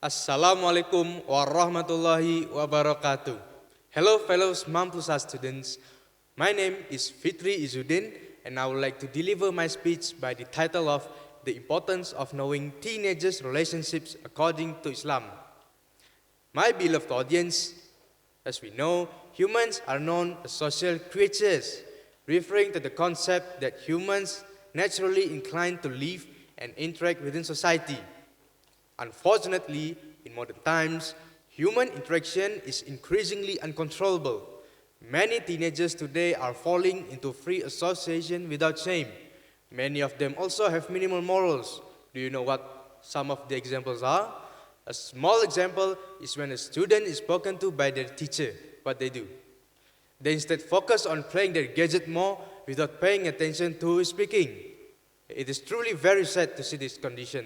Assalamualaikum warahmatullahi wabarakatuh. Hello fellow Mamplusa students. My name is Fitri Izzudin and I would like to deliver my speech by the title of The Importance of Knowing Teenagers' Relationships According to Islam. My beloved audience, as we know, humans are known as social creatures, referring to the concept that humans naturally inclined to live and interact within society. Unfortunately, in modern times, human interaction is increasingly uncontrollable. Many teenagers today are falling into free association without shame. Many of them also have minimal morals. Do you know what some of the examples are? A small example is when a student is spoken to by their teacher. What they do? They instead focus on playing their gadget more without paying attention to who is speaking. It is truly very sad to see this condition.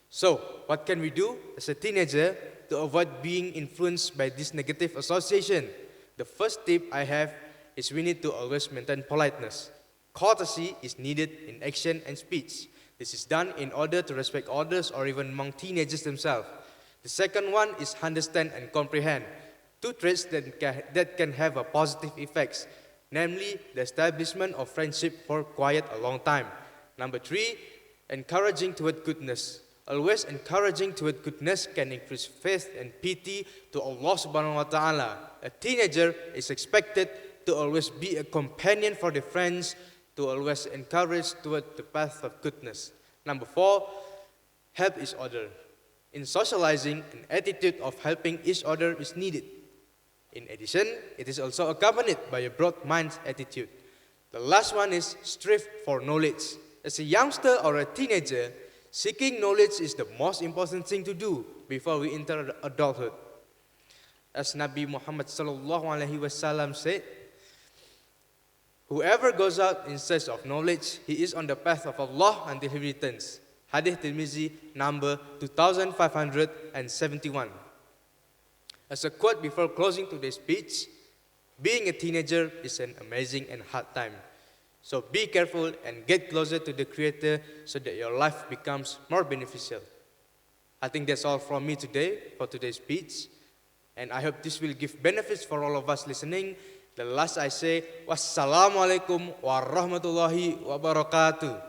So, what can we do as a teenager to avoid being influenced by this negative association? The first tip I have is we need to always maintain politeness. Courtesy is needed in action and speech. This is done in order to respect others or even among teenagers themselves. The second one is understand and comprehend. Two traits that can have a positive effects, namely the establishment of friendship for quite a long time. Number three, encouraging toward goodness. Always encouraging toward goodness can increase faith and pity to Allah subhanahu wa ta'ala. A teenager is expected to always be a companion for their friends, to always encourage toward the path of goodness. Number four, help each other. In socializing, an attitude of helping each other is needed. In addition, it is also accompanied by a broad mind attitude. The last one is strive for knowledge. As a youngster or a teenager, seeking knowledge is the most important thing to do before we enter adulthood. As Nabi Muhammad SAW said, whoever goes out in search of knowledge, he is on the path of Allah until he returns. Hadith Tirmizi number 2571. As a quote before closing today's speech, being a teenager is an amazing and hard time. So be careful and get closer to the Creator so that your life becomes more beneficial. I think that's all from me today for today's speech. And I hope this will give benefits for all of us listening. The last I say, wassalamualaikum warahmatullahi wabarakatuh.